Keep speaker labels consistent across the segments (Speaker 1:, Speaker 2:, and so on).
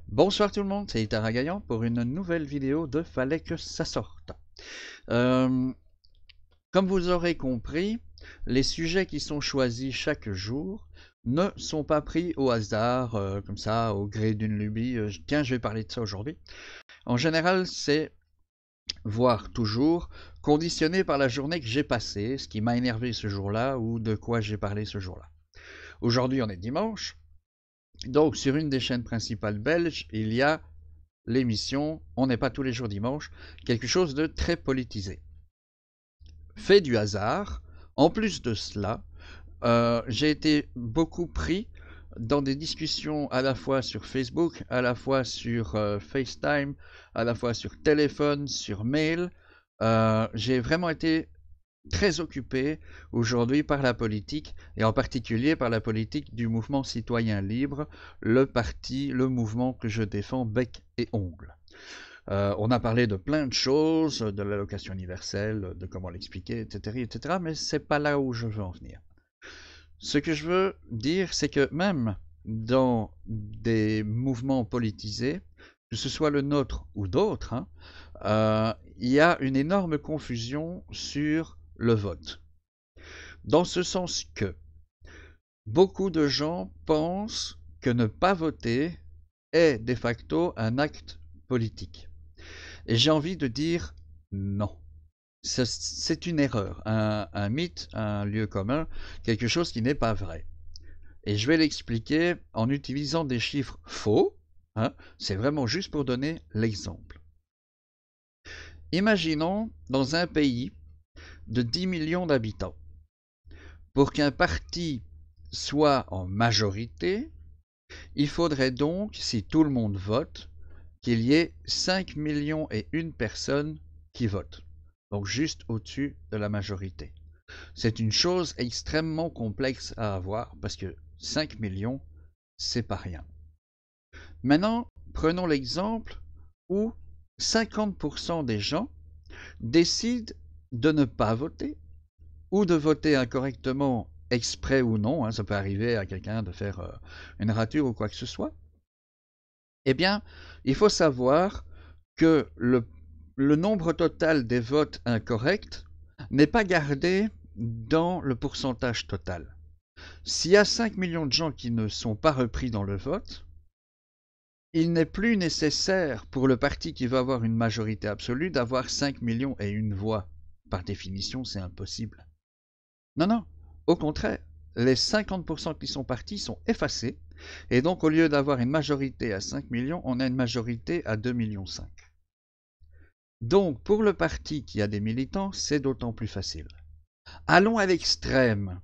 Speaker 1: Bonsoir tout le monde, c'est Itara Gaillan pour une nouvelle vidéo de Fallait que ça sorte. Euh, Comme vous aurez compris, les sujets qui sont choisis chaque jour ne sont pas pris au hasard, comme ça, au gré d'une lubie. Tiens, je vais parler de ça aujourd'hui. En général, c'est, voire toujours, conditionné par la journée que j'ai passée, ce qui m'a énervé ce jour-là ou de quoi j'ai parlé ce jour-là. Aujourd'hui, on est dimanche. Donc, sur une des chaînes principales belges, il y a l'émission On n'est pas tous les jours dimanche, quelque chose de très politisé. Fait du hasard, en plus de cela, j'ai été beaucoup pris dans des discussions à la fois sur Facebook, à la fois sur FaceTime, à la fois sur téléphone, sur mail. J'ai vraiment été très occupé aujourd'hui par la politique, et en particulier par la politique du mouvement citoyen libre, le parti, le mouvement que je défends bec et ongle. On a parlé de plein de choses, de l'allocation universelle, de comment l'expliquer, etc., etc., mais c'est pas là où je veux en venir. Ce que je veux dire, c'est que même dans des mouvements politisés, que ce soit le nôtre ou d'autres, il y a une énorme confusion sur le vote. Dans ce sens que beaucoup de gens pensent que ne pas voter est de facto un acte politique. Et j'ai envie de dire non. C'est une erreur, un mythe, un lieu commun, quelque chose qui n'est pas vrai. Et je vais l'expliquer en utilisant des chiffres faux. C'est vraiment juste pour donner l'exemple. Imaginons dans un pays de 10 millions d'habitants. Pour qu'un parti soit en majorité, il faudrait donc, si tout le monde vote, qu'il y ait 5 millions et une personnes qui votent. Donc juste au-dessus de la majorité. C'est une chose extrêmement complexe à avoir parce que 5 millions, c'est pas rien. Maintenant, prenons l'exemple où 50% des gens décident de ne pas voter ou de voter incorrectement, exprès ou non, ça peut arriver à quelqu'un de faire une rature ou quoi que ce soit. Eh bien, il faut savoir que le nombre total des votes incorrects n'est pas gardé dans le pourcentage total. S'il y a 5 millions de gens qui ne sont pas repris dans le vote, il n'est plus nécessaire pour le parti qui veut avoir une majorité absolue d'avoir 5 millions et une voix. Par définition, c'est impossible. Non, non, au contraire, les 50% qui sont partis sont effacés, et donc au lieu d'avoir une majorité à 5 millions, on a une majorité à 2,5 millions. Donc pour le parti qui a des militants, c'est d'autant plus facile. Allons à l'extrême.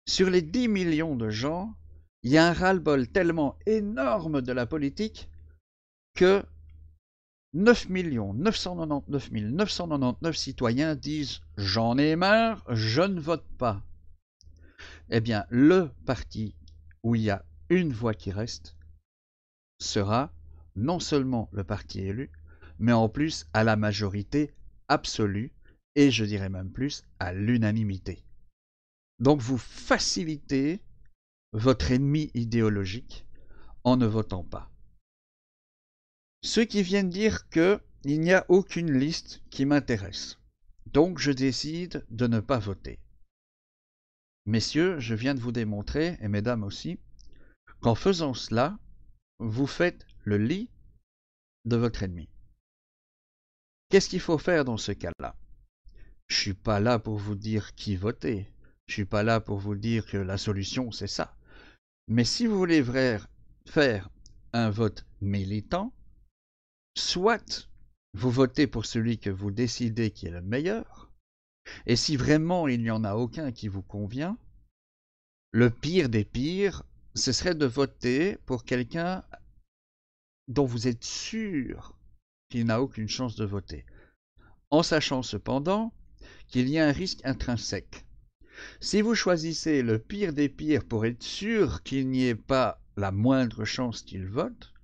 Speaker 1: Sur les 10 millions de gens, il y a un ras-le-bol tellement énorme de la politique que 9 999 999 citoyens disent « J'en ai marre, je ne vote pas ». Eh bien, le parti où il y a une voix qui reste sera non seulement le parti élu, mais en plus à la majorité absolue, et je dirais même plus à l'unanimité. Donc vous facilitez votre ennemi idéologique en ne votant pas. Ceux qui viennent dire qu'il n'y a aucune liste qui m'intéresse, donc je décide de ne pas voter. Messieurs, je viens de vous démontrer, et mesdames aussi, qu'en faisant cela, vous faites le lit de votre ennemi. Qu'est-ce qu'il faut faire dans ce cas-là? Je ne suis pas là pour vous dire qui voter. Je ne suis pas là pour vous dire que la solution, c'est ça. Mais si vous voulez faire un vote militant, soit vous votez pour celui que vous décidez qui est le meilleur, et si vraiment il n'y en a aucun qui vous convient, le pire des pires, ce serait de voter pour quelqu'un dont vous êtes sûr qu'il n'a aucune chance de voter, en sachant cependant qu'il y a un risque intrinsèque. Si vous choisissez le pire des pires pour être sûr qu'il n'y ait pas la moindre chance qu'il vote,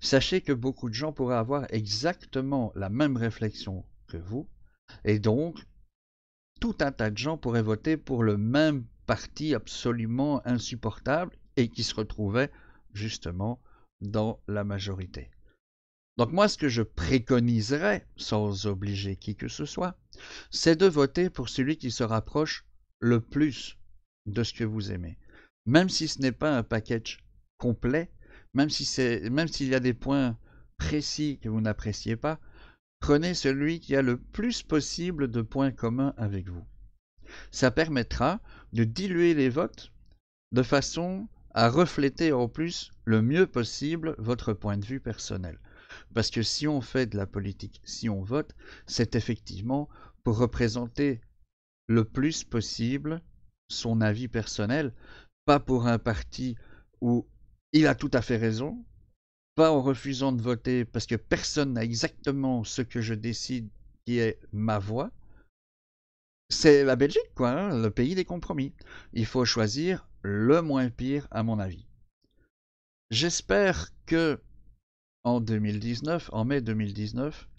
Speaker 1: sachez que beaucoup de gens pourraient avoir exactement la même réflexion que vous, et donc tout un tas de gens pourraient voter pour le même parti absolument insupportable et qui se retrouvait justement dans la majorité. Donc moi, ce que je préconiserais, sans obliger qui que ce soit, c'est de voter pour celui qui se rapproche le plus de ce que vous aimez. Même si ce n'est pas un package complet, même s'il y a des points précis que vous n'appréciez pas, prenez celui qui a le plus possible de points communs avec vous. Ça permettra de diluer les votes de façon à refléter en plus le mieux possible votre point de vue personnel. Parce que si on fait de la politique, si on vote, c'est effectivement pour représenter le plus possible son avis personnel, pas pour un parti où il a tout à fait raison, pas en refusant de voter parce que personne n'a exactement ce que je décide qui est ma voix. C'est la Belgique, quoi, hein, le pays des compromis. Il faut choisir le moins pire, à mon avis. J'espère que en mai 2019,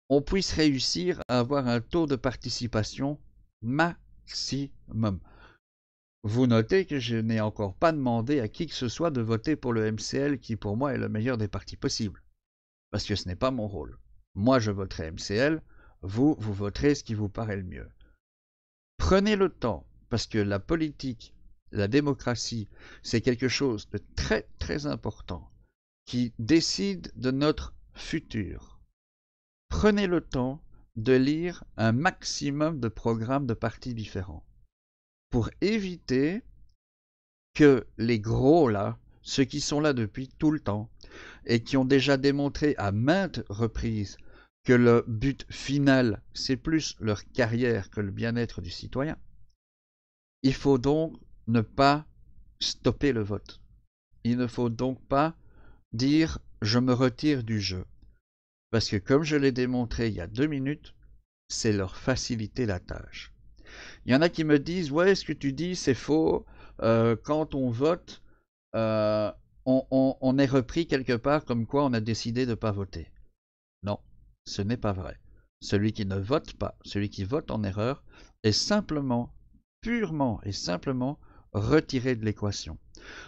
Speaker 1: on puisse réussir à avoir un taux de participation maximum. Vous notez que je n'ai encore pas demandé à qui que ce soit de voter pour le MCL qui pour moi est le meilleur des partis possibles. Parce que ce n'est pas mon rôle. Moi je voterai MCL, vous voterez ce qui vous paraît le mieux. Prenez le temps, parce que la politique, la démocratie, c'est quelque chose de très très important qui décide de notre futur. Prenez le temps de lire un maximum de programmes de partis différents pour éviter que les gros là, ceux qui sont là depuis tout le temps et qui ont déjà démontré à maintes reprises que le but final, c'est plus leur carrière que le bien-être du citoyen, il faut donc ne pas stopper le vote. Il ne faut donc pas dire « je me retire du jeu ». Parce que comme je l'ai démontré il y a 2 minutes, c'est leur faciliter la tâche. Il y en a qui me disent « ouais, ce que tu dis, c'est faux. Quand on vote, on est repris quelque part comme quoi on a décidé de ne pas voter. » Non, ce n'est pas vrai. Celui qui ne vote pas, celui qui vote en erreur, est simplement, purement et simplement retiré de l'équation.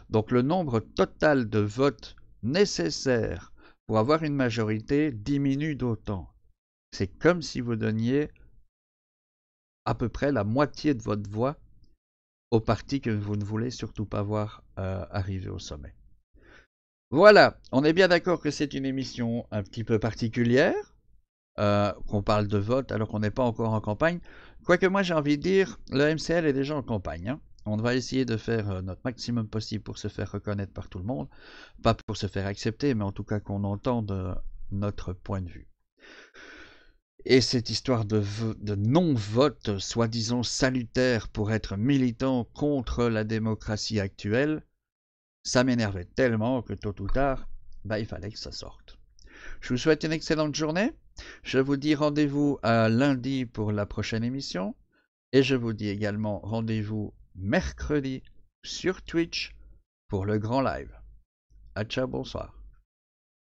Speaker 1: Donc le nombre total de votes nécessaires pour avoir une majorité diminue d'autant. C'est comme si vous donniez à peu près la moitié de votre voix au parti que vous ne voulez surtout pas voir arriver au sommet. Voilà, on est bien d'accord que c'est une émission un petit peu particulière, qu'on parle de vote alors qu'on n'est pas encore en campagne. Quoique moi j'ai envie de dire, le MCL est déjà en campagne. Hein. On va essayer de faire notre maximum possible pour se faire reconnaître par tout le monde. Pas pour se faire accepter, mais en tout cas qu'on entende notre point de vue. Et cette histoire de non-vote, soi-disant salutaire pour être militant contre la démocratie actuelle, ça m'énervait tellement que tôt ou tard, il fallait que ça sorte. Je vous souhaite une excellente journée. Je vous dis rendez-vous à lundi pour la prochaine émission. Et je vous dis également rendez-vous mercredi sur Twitch pour le grand live. Ciao, bonsoir.